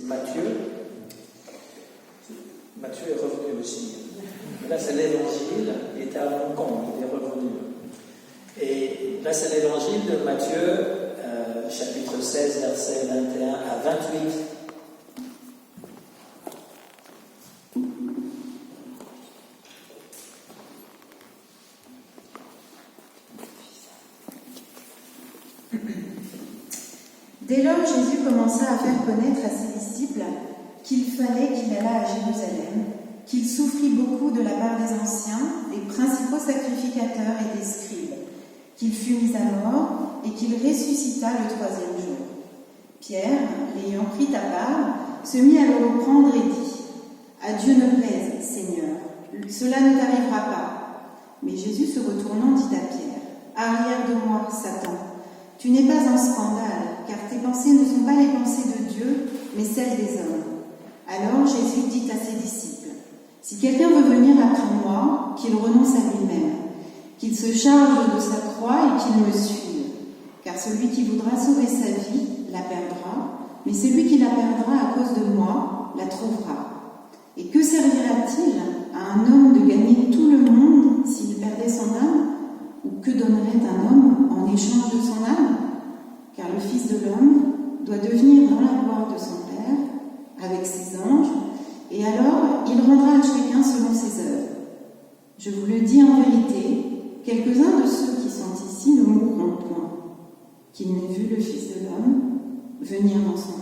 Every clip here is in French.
Matthieu. Matthieu est revenu aussi. Là, c'est l'évangile. Il était à Hong Kong, il est revenu. Et là, c'est l'évangile de Matthieu, chapitre 16, versets 21 à 28. Dès lors, Jésus commença à faire connaître à ses disciples qu'il fallait qu'il allât à Jérusalem, qu'il souffrit beaucoup de la part des anciens, des principaux sacrificateurs et des scribes, qu'il fut mis à mort et qu'il ressuscita le 3e jour. Pierre, l'ayant pris à part, se mit à le reprendre et dit : « À Dieu ne plaise, Seigneur, cela ne t'arrivera pas. » Mais Jésus, se retournant, dit à Pierre : « Arrière de moi, Satan, tu n'es pas un scandale, car tes pensées ne sont pas les pensées de Dieu, mais celles des hommes. » Alors Jésus dit à ses disciples : « Si quelqu'un veut venir après moi, qu'il renonce à lui-même, qu'il se charge de sa croix et qu'il me suive. Car celui qui voudra sauver sa vie la perdra, mais celui qui la perdra à cause de moi la trouvera. Et que servira-t-il à un homme de gagner tout le monde s'il perdait son âme ? Ou que donnerait un homme en échange de son âme ? Car le Fils de l'homme doit devenir dans la gloire de son Père, avec ses anges, et alors il rendra à chacun selon ses œuvres. Je vous le dis en vérité, quelques-uns de ceux qui sont ici ne mourront point, qu'ils n'aient vu le Fils de l'homme venir dans son règne. »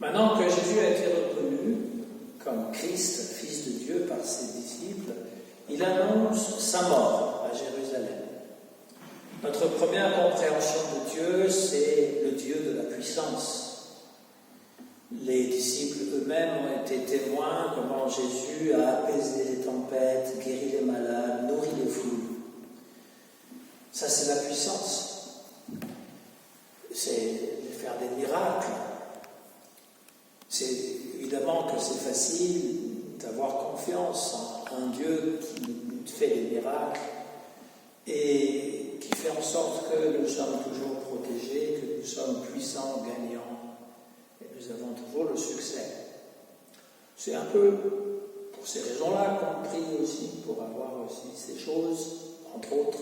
Maintenant que Jésus a été reconnu comme Christ, Fils de Dieu, par ses disciples, il annonce sa mort à Jérusalem. Notre première compréhension de Dieu, c'est le Dieu de la puissance. Les disciples eux-mêmes ont été témoins comment Jésus a apaisé les tempêtes, guéri les malades, nourri les foules. Ça, c'est la puissance. C'est faire des miracles. C'est évidemment que c'est facile d'avoir confiance en un Dieu qui fait des miracles et qui fait en sorte que nous sommes toujours protégés, que nous sommes puissants, gagnants, et nous avons toujours le succès. C'est un peu pour ces raisons-là qu'on prie aussi, pour avoir aussi ces choses, entre autres.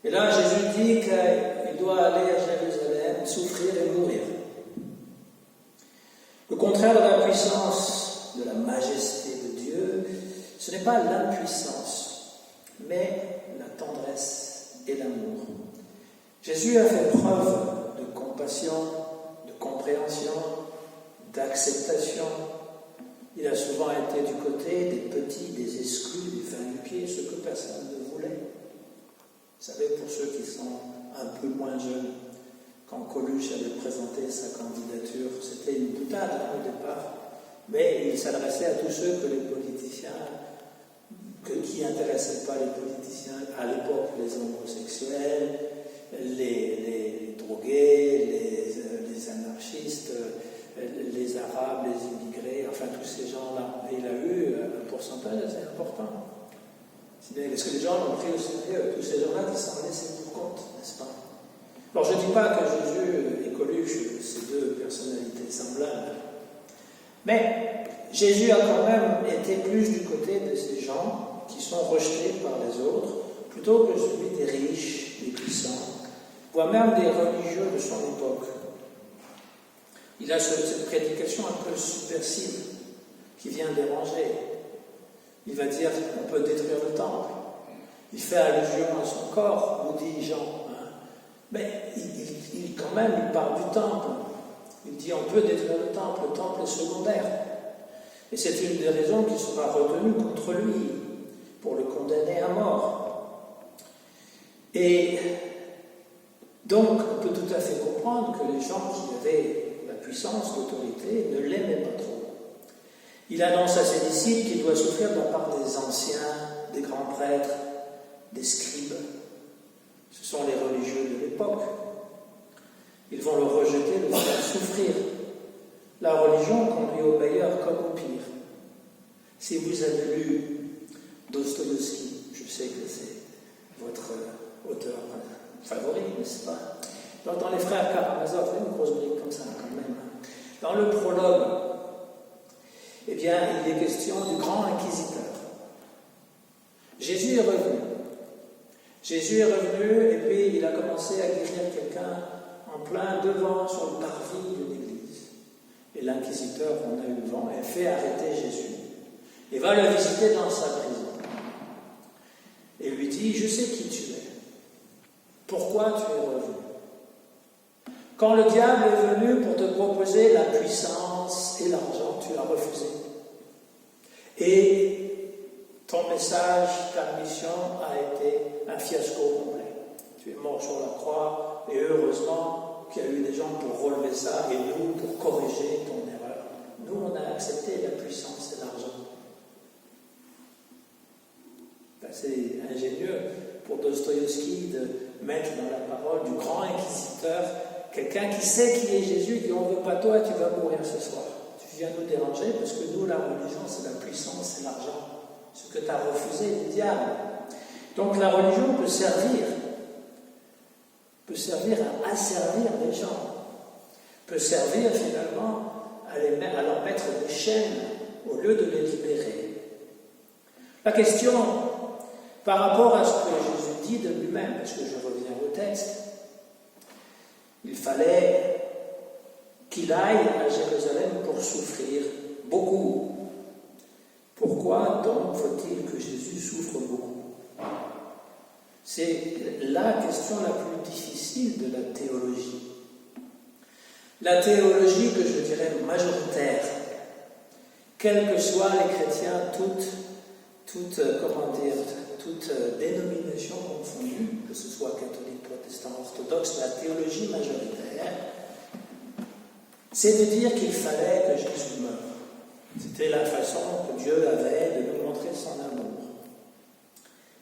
Et là, Jésus dit qu'il doit aller à Jérusalem, souffrir et mourir. Le contraire de la puissance, de la majesté de Dieu, ce n'est pas l'impuissance, mais la tendresse et l'amour. Jésus a fait preuve de compassion, de compréhension, d'acceptation. Il a souvent été du côté des petits, des exclus, des fins-du-pied, ce que personne ne voulait. Vous savez, pour ceux qui sont un peu moins jeunes, quand Coluche avait présenté sa candidature, c'était une boutade au départ, mais il s'adressait à tous ceux que les politiciens, qui n'intéressaient pas les politiciens, à l'époque les homosexuels, les drogués, les anarchistes, les arabes, les immigrés, enfin tous ces gens-là. Et il a eu un pourcentage assez important. Est-ce que les gens l'ont pris au sérieux? Tous ces gens-là qui sont laissés Alors je ne dis pas que Jésus écoluche ces deux personnalités semblables, mais Jésus a quand même été plus du côté de ces gens qui sont rejetés par les autres, plutôt que celui des riches, des puissants, voire même des religieux de son époque. Il a cette prédication un peu subversive qui vient déranger. Il va dire qu'on peut détruire le temple. Il fait allusion à son corps, nous dit Jean. Mais il quand même, il parle du temple. Il dit on peut détruire le temple est secondaire. Et c'est une des raisons qui sera retenue contre lui, pour le condamner à mort. Et donc, on peut tout à fait comprendre que les gens qui avaient la puissance, l'autorité, ne l'aimaient pas trop. Il annonce à ses disciples qu'il doit souffrir de la part des anciens, des grands prêtres, des scribes. Ce sont les religieux de l'époque. Ils vont le rejeter, le faire souffrir. La religion conduit au meilleur comme au pire. Si vous avez lu Dostoïevski, je sais que c'est votre auteur favori, n'est-ce pas? Dans les frères Karamazov, une grosse brique comme ça quand même. Dans le prologue, eh bien, il est question du grand inquisiteur. Jésus est revenu. Jésus est revenu et puis il a commencé à guérir quelqu'un en plein devant sur le parvis de l'église. Et l'inquisiteur en a eu le vent et fait arrêter Jésus. Et va le visiter dans sa prison. Et lui dit, je sais qui tu es. Pourquoi tu es revenu? Quand le diable est venu pour te proposer la puissance et l'argent, tu as refusé. Et ton message, ta mission a été un fiasco complet. Tu es mort sur la croix, et heureusement qu'il y a eu des gens pour relever ça, et nous pour corriger ton erreur. Nous, on a accepté la puissance et l'argent. Ben, c'est ingénieux pour Dostoïevski de mettre dans la parole du grand inquisiteur quelqu'un qui sait qui est Jésus, qui dit on ne veut pas toi, tu vas mourir ce soir. Tu viens nous déranger parce que nous, la religion, c'est la puissance, c'est l'argent. Ce que tu as refusé, le diable. Donc la religion peut servir à asservir les gens, peut servir finalement à leur mettre des chaînes au lieu de les libérer. La question, par rapport à ce que Jésus dit de lui-même, parce que je reviens au texte, il fallait qu'il aille à Jérusalem pour souffrir beaucoup. Pourquoi donc faut-il que Jésus souffre beaucoup? C'est la question la plus difficile de la théologie. La théologie que je dirais majoritaire, quels que soient les chrétiens, toute dénomination confondue, que ce soit catholique, protestant, orthodoxe, la théologie majoritaire, c'est de dire qu'il fallait que Jésus meure. C'était la façon que Dieu avait de nous montrer son amour.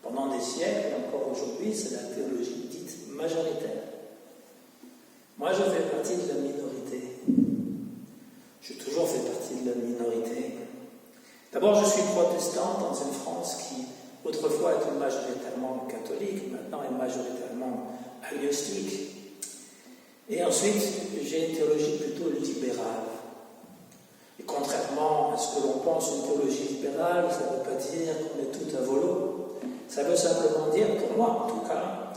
Pendant des siècles, et encore aujourd'hui, c'est la théologie dite majoritaire. Moi, je fais partie de la minorité. J'ai toujours fait partie de la minorité. D'abord, je suis protestant dans une France qui, autrefois, était majoritairement catholique, maintenant est majoritairement agnostique. Et ensuite, j'ai une théologie plutôt libérale. Et contrairement à ce que l'on pense, une théologie libérale, ça ne veut pas dire qu'on est tout à volo. Ça veut simplement dire, pour moi en tout cas,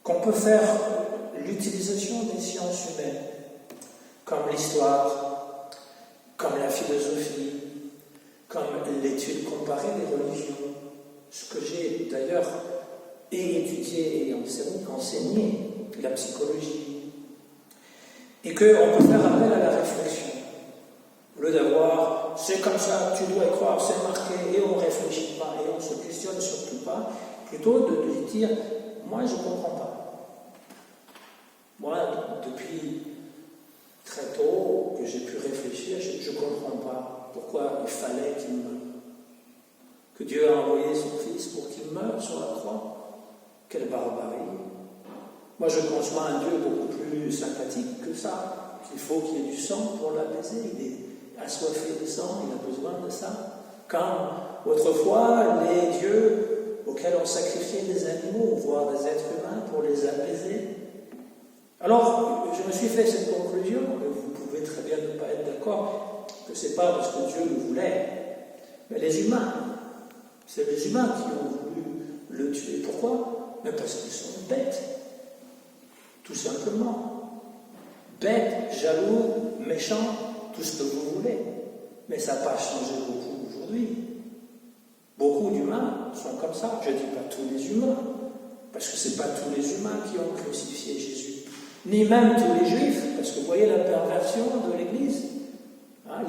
qu'on peut faire l'utilisation des sciences humaines, comme l'histoire, comme la philosophie, comme l'étude comparée des religions, ce que j'ai d'ailleurs étudié et enseigné, la psychologie, et qu'on peut faire appel à la réflexion. Au lieu d'avoir, c'est comme ça, tu dois y croire, c'est marqué, et on ne réfléchit pas, et on ne se questionne surtout pas, plutôt de dire, moi je ne comprends pas. Moi, depuis très tôt que j'ai pu réfléchir, je ne comprends pas pourquoi il fallait qu'il meure. Que Dieu a envoyé son Fils pour qu'il meure sur la croix. Quelle barbarie. Moi je conçois un Dieu beaucoup plus sympathique que ça, qu'il faut qu'il y ait du sang pour l'apaiser. Il est assoiffé de sang, il a besoin de ça. Quand autrefois les dieux auxquels on sacrifiait des animaux, voire des êtres humains pour les apaiser, Alors, je me suis fait cette conclusion, mais vous pouvez très bien ne pas être d'accord, que ce n'est pas parce que Dieu le voulait, mais les humains. C'est les humains qui ont voulu le tuer. Pourquoi? Mais parce qu'ils sont bêtes. Tout simplement. Bêtes, jaloux, méchants, tout ce que vous voulez. Mais ça n'a pas changé beaucoup aujourd'hui. Beaucoup d'humains sont comme ça. Je ne dis pas tous les humains, parce que ce n'est pas tous les humains qui ont crucifié Jésus. Ni même tous les juifs, parce que vous voyez la perversion de l'Église.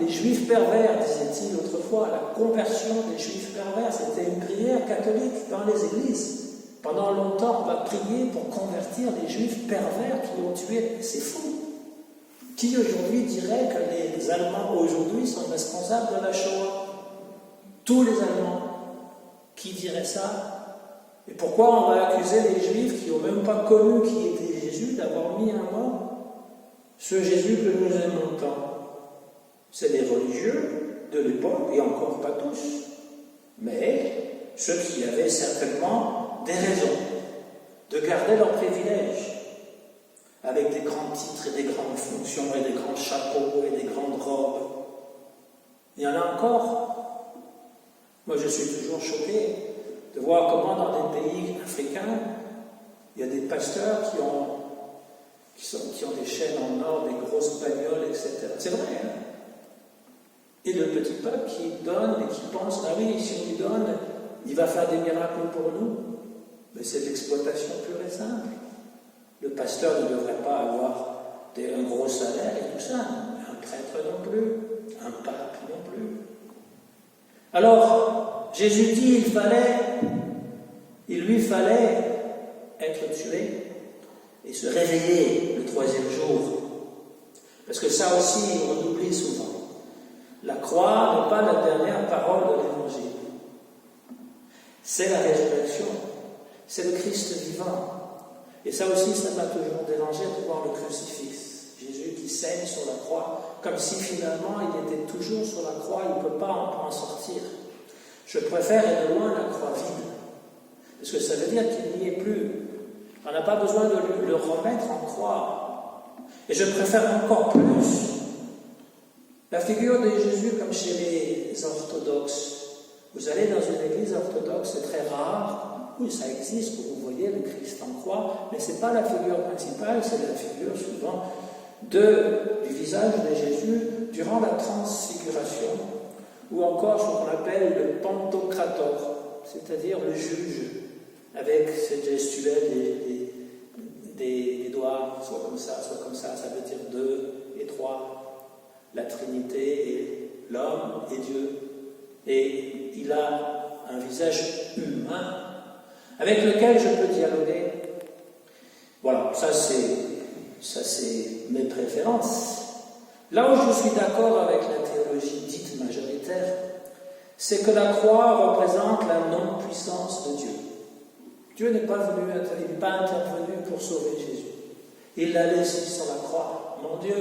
Les juifs pervers, disait-il autrefois, la conversion des juifs pervers, c'était une prière catholique dans les églises. Pendant longtemps, on va prier pour convertir les juifs pervers qui ont tué. C'est fou. Qui aujourd'hui dirait que les Allemands aujourd'hui sont responsables de la Shoah? Tous les Allemands. Qui dirait ça? Et pourquoi on va accuser les Juifs qui n'ont même pas connu qui était Jésus d'avoir mis un mort? Ce Jésus que nous aimons tant. C'est les religieux de l'époque, et encore pas tous, mais ceux qui avaient certainement des raisons de garder leurs privilèges, avec des grands titres et des grandes fonctions et des grands chapeaux et des grandes robes. Il y en a encore. Moi, je suis toujours choqué de voir comment dans des pays africains, il y a des pasteurs qui ont des chaînes en or, des grosses bagnoles, etc. C'est vrai, hein? Et le petit peuple qui donne et qui pense, ah oui, si on lui donne, il va faire des miracles pour nous. Mais c'est de l'exploitation pure et simple. Le pasteur ne devrait pas avoir un gros salaire et tout ça. Un prêtre non plus, un pape non plus. Alors, Jésus dit, il lui fallait être tué et se réveiller le troisième jour. Parce que ça aussi, on oublie souvent. La croix n'est pas la dernière parole de l'Évangile. C'est la résurrection. C'est le Christ vivant. Et ça aussi, ça m'a toujours dérangé de voir le crucifix. Jésus qui saigne sur la croix, comme si finalement il était toujours sur la croix, il ne peut pas en sortir. Je préfère de loin la croix vide. Parce que ça veut dire qu'il n'y est plus. On n'a pas besoin de le remettre en croix. Et je préfère encore plus la figure de Jésus comme chez les orthodoxes. Vous allez dans une église orthodoxe, c'est très rare. Oui, ça existe, vous voyez le Christ en croix, mais ce n'est pas la figure principale, c'est la figure souvent du visage de Jésus durant la transfiguration, ou encore ce qu'on appelle le pantocrator, c'est-à-dire le juge, avec cette gestuelle des doigts, soit comme ça, ça veut dire 2 et 3. La Trinité et l'homme et Dieu. Et il a un visage humain avec lequel je peux dialoguer. Voilà, ça c'est mes préférences. Là où je suis d'accord avec la théologie dite majoritaire, c'est que la croix représente la non-puissance de Dieu. Dieu n'est pas intervenu pour sauver Jésus. Il l'a laissé sur la croix. Mon Dieu,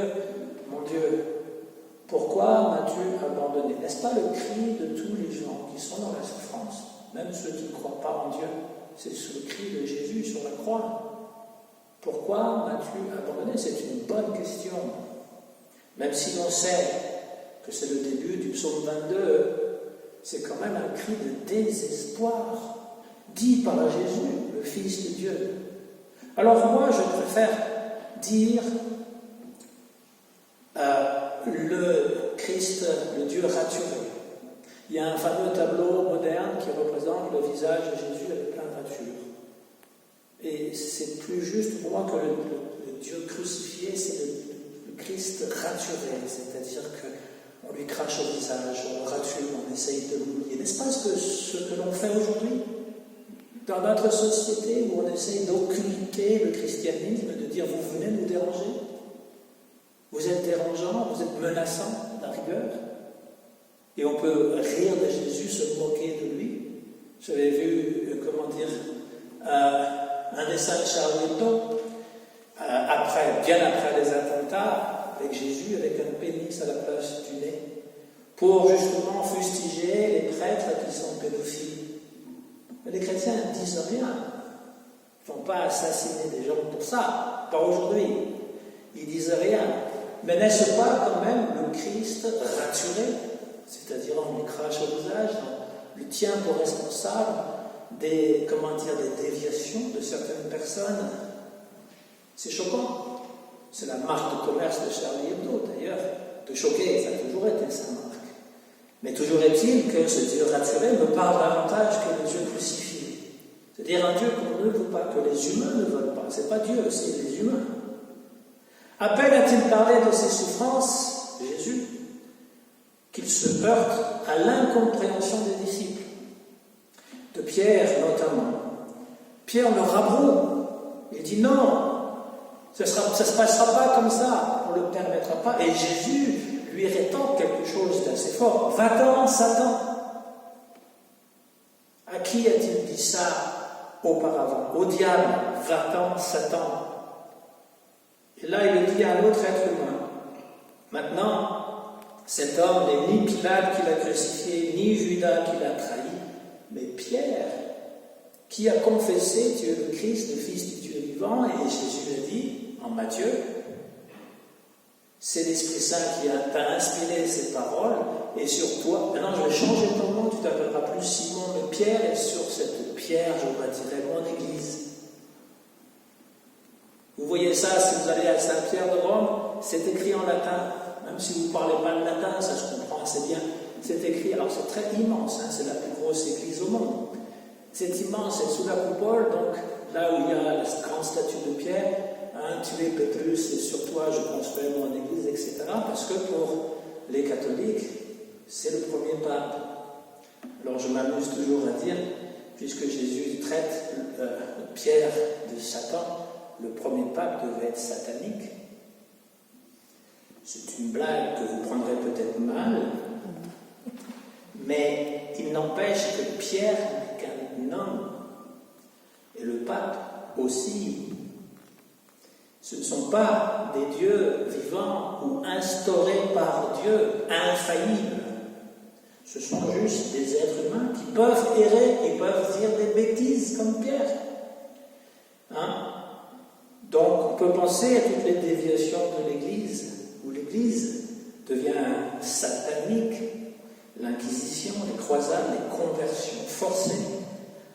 pourquoi m'as-tu abandonné? N'est-ce pas le cri de tous les gens qui sont dans la souffrance, même ceux qui ne croient pas en Dieu? C'est le cri de Jésus sur la croix. Pourquoi m'as-tu abandonné? C'est une bonne question. Même si l'on sait que c'est le début du psaume 22, c'est quand même un cri de désespoir, dit par Jésus, le Fils de Dieu. Alors moi, je préfère dire le Christ, le Dieu raturé. Il y a un fameux tableau moderne qui représente le visage de Jésus avec plein de ratures. Et c'est plus juste pour moi que le Dieu crucifié, c'est le Christ raturé, c'est-à-dire qu'on lui crache au visage, on le rature, on essaye de l'oublier. N'est-ce pas ce que l'on fait aujourd'hui? Dans notre société où on essaye d'occulter le christianisme, de dire vous venez nous déranger, vous êtes dérangeant, vous êtes menaçant, à la rigueur, et on peut rire de Jésus, se moquer de lui. J'avais vu, un dessin de Charles Hebdo, bien après les attentats, avec Jésus, avec un pénis à la place du nez, pour justement fustiger les prêtres qui sont pédophiles. Mais les chrétiens ne disent rien. Ils ne vont pas assassiner des gens pour ça, pas aujourd'hui. Ils disent rien. Mais n'est-ce pas quand même le Christ raturé, c'est-à-dire on lui crache au visage, on le tient pour responsable des déviations de certaines personnes? C'est choquant. C'est la marque de commerce de Charlie Hebdo d'ailleurs. De choquer, ça a toujours été sa marque. Mais toujours est-il que ce Dieu raturé me parle davantage que le Dieu crucifié. C'est-à-dire un Dieu qu'on ne veut pas, que les humains ne veulent pas. C'est pas Dieu, c'est les humains. À peine a-t-il parlé de ses souffrances, Jésus, qu'il se heurte à l'incompréhension des disciples. De Pierre notamment. Pierre le rabroue. Il dit non, ça ne se passera pas comme ça, on ne le permettra pas. Et Jésus lui rétorque quelque chose d'assez fort. Va-t'en, Satan. À qui a-t-il dit ça auparavant? Au diable. Va-t'en, Satan. Et là, il le dit à un autre être humain. Maintenant, cet homme n'est ni Pilate qui l'a crucifié, ni Judas qui l'a trahi, mais Pierre, qui a confessé tu es le Christ, le Fils du Dieu vivant, et Jésus a dit, en Matthieu, c'est l'Esprit Saint qui t'a inspiré ces paroles, et sur toi, maintenant je vais changer ton nom, tu t'appelleras plus Simon, mais Pierre, et sur cette pierre, je bâtirai mon Église. Vous voyez ça, si vous allez à Saint-Pierre de Rome, c'est écrit en latin, même si vous ne parlez pas le latin, ça se comprend assez bien, c'est écrit, alors c'est très immense, c'est la plus grosse église au monde. C'est immense, c'est sous la coupole, donc là où il y a la grande statue de Pierre, tu es Pétrus et sur toi je construis mon église, etc. Parce que pour les catholiques, c'est le premier pape. Alors je m'amuse toujours à dire, puisque Jésus traite Pierre de Satan, le premier pape devait être satanique. C'est une blague que vous prendrez peut-être mal, mais il n'empêche que Pierre n'est qu'un homme, et le pape aussi. Ce ne sont pas des dieux vivants ou instaurés par Dieu, infaillibles. Ce sont juste des êtres humains qui peuvent errer et peuvent dire des bêtises comme Pierre. Donc on peut penser à toutes les déviations de l'Église, où l'Église devient satanique, l'Inquisition, les croisades, les conversions forcées,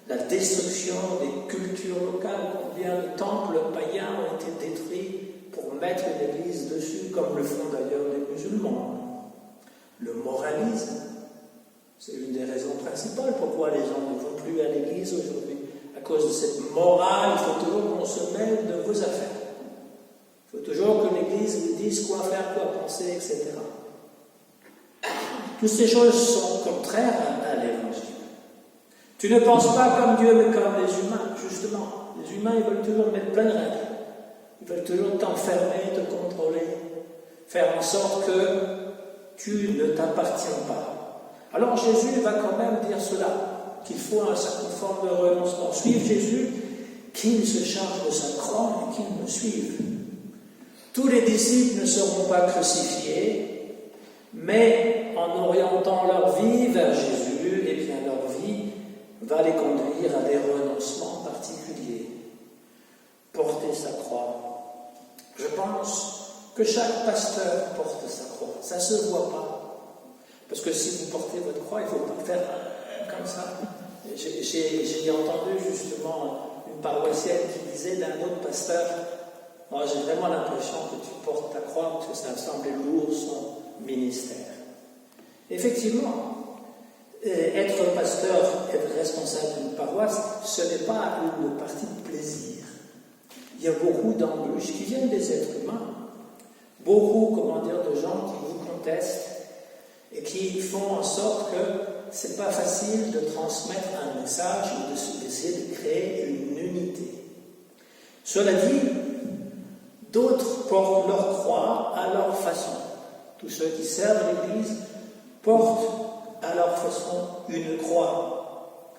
la destruction des cultures locales, combien de temples païens ont été détruits pour mettre l'Église dessus, comme le font d'ailleurs les musulmans. Le moralisme, c'est une des raisons principales pourquoi les gens ne vont plus à l'Église aujourd'hui. À cause de cette morale, il faut toujours qu'on se mêle de vos affaires. Il faut toujours que l'Église vous dise quoi faire, quoi penser, etc. Toutes ces choses sont contraires à l'Évangile. Tu ne penses pas comme Dieu, mais comme les humains, justement. Les humains, ils veulent toujours mettre plein de règles. Ils veulent toujours t'enfermer, te contrôler, faire en sorte que tu ne t'appartiens pas. Alors Jésus va quand même dire cela, qu'il faut un certain forme de renoncement. Suivre Jésus, qu'il se charge de sa croix et qu'il me suive. Tous les disciples ne seront pas crucifiés, mais en orientant leur vie vers Jésus, et bien leur vie va les conduire à des renoncements particuliers. Porter sa croix. Je pense que chaque pasteur porte sa croix. Ça ne se voit pas. Parce que si vous portez votre croix, il ne faut pas faire comme ça. J'ai entendu justement une paroissienne qui disait d'un autre pasteur, moi j'ai vraiment l'impression que tu portes ta croix parce que ça me semblait lourd son ministère. Effectivement, être pasteur, être responsable d'une paroisse, ce n'est pas une partie de plaisir. Il y a beaucoup d'embûches qui viennent des êtres humains, beaucoup, de gens qui vous contestent et qui font en sorte que ce n'est pas facile de transmettre un message ou d'essayer de créer une unité. Cela dit, d'autres portent leur croix à leur façon. Tous ceux qui servent l'Église portent à leur façon une croix.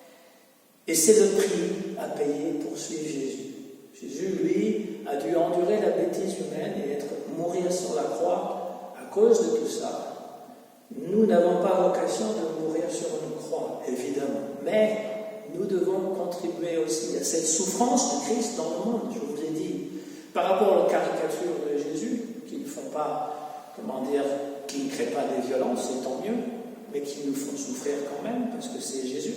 Et c'est le prix à payer pour suivre Jésus. Jésus, lui, a dû endurer la bêtise humaine et mourir sur la croix à cause de tout ça. Nous n'avons pas vocation de mourir sur une croix, évidemment, mais nous devons contribuer aussi à cette souffrance de Christ dans le monde, je vous ai dit. Par rapport aux caricatures de Jésus, qui ne font pas, qui ne créent pas des violences, c'est tant mieux, mais qui nous font souffrir quand même, parce que c'est Jésus.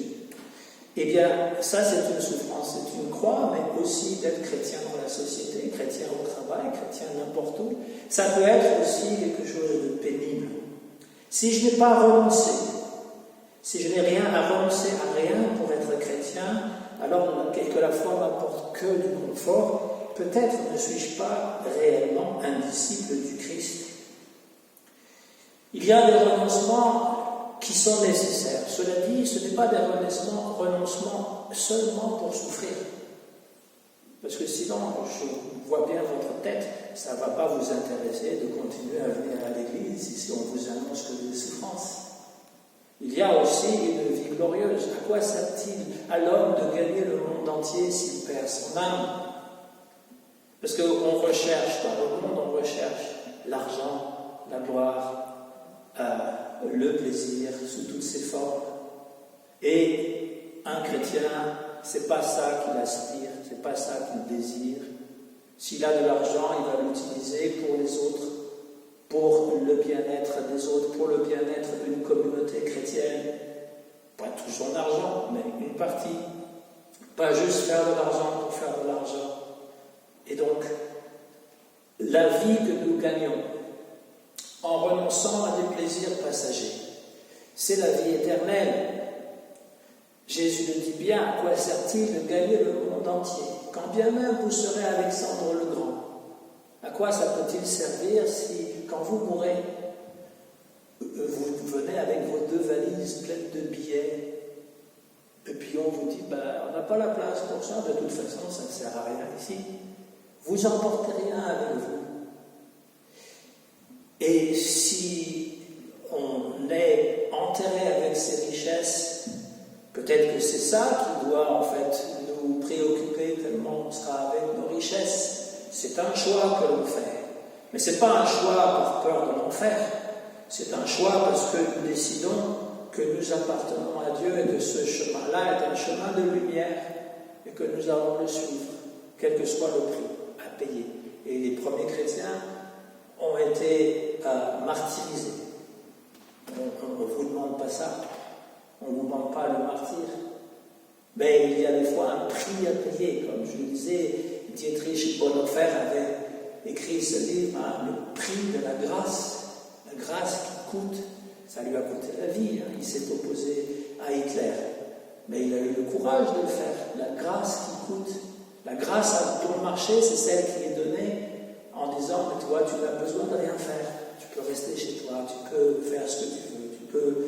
Eh bien, ça c'est une souffrance, c'est une croix, mais aussi d'être chrétien dans la société, chrétien au travail, chrétien n'importe où. Ça peut être aussi quelque chose de pénible. Si je n'ai pas renoncé, si je n'ai rien à renoncer à rien pour être chrétien, alors que la foi m'apporte que du confort, peut-être ne suis-je pas réellement un disciple du Christ. Il y a des renoncements qui sont nécessaires. Cela dit, ce n'est pas des renoncements seulement pour souffrir. Parce que sinon, je vois bien votre tête, ça ne va pas vous intéresser de continuer à venir à l'église si on vous annonce que des souffrances. Il y a aussi une vie glorieuse. À quoi sert-il à l'homme de gagner le monde entier s'il perd son âme? Parce qu'on recherche, dans le monde, on recherche l'argent, la gloire, le plaisir sous toutes ses formes. Et un chrétien, c'est pas ça qu'il aspire, c'est pas ça qu'il désire. S'il a de l'argent, il va l'utiliser pour les autres, pour le bien-être des autres, pour le bien-être d'une communauté chrétienne. Pas tout son argent, mais une partie. Pas juste faire de l'argent pour faire de l'argent. Et donc, la vie que nous gagnons, en renonçant à des plaisirs passagers, c'est la vie éternelle. Jésus le dit bien, à quoi sert-il de gagner le monde entier, quand bien même vous serez Alexandre le Grand? À quoi ça peut-il servir si, quand vous mourrez, vous venez avec vos 2 valises pleines de billets, et puis on vous dit, on n'a pas la place pour ça, de toute façon ça ne sert à rien ici. Vous n'emportez rien avec vous. Et si on est enterré avec ces richesses, peut-être que c'est ça qui doit en fait nous préoccuper tellement on sera avec nos richesses. C'est un choix que l'on fait. Mais ce n'est pas un choix par peur de l'enfer. C'est un choix parce que nous décidons que nous appartenons à Dieu et que ce chemin-là est un chemin de lumière et que nous allons le suivre, quel que soit le prix à payer. Et les premiers chrétiens ont été martyrisés. On ne vous demande pas ça. On ne vous demande pas le martyr. Mais il y a des fois un prix à payer. Comme je le disais, Dietrich Bonhoeffer avait écrit ce livre, Le prix de la grâce. La grâce qui coûte. Ça lui a coûté la vie. Il s'est opposé à Hitler. Mais il a eu le courage de le faire. La grâce qui coûte. La grâce à ton marché, c'est celle qui est donnée en disant, mais toi, tu n'as besoin de rien faire. Tu peux rester chez toi, tu peux faire ce que tu veux, tu peux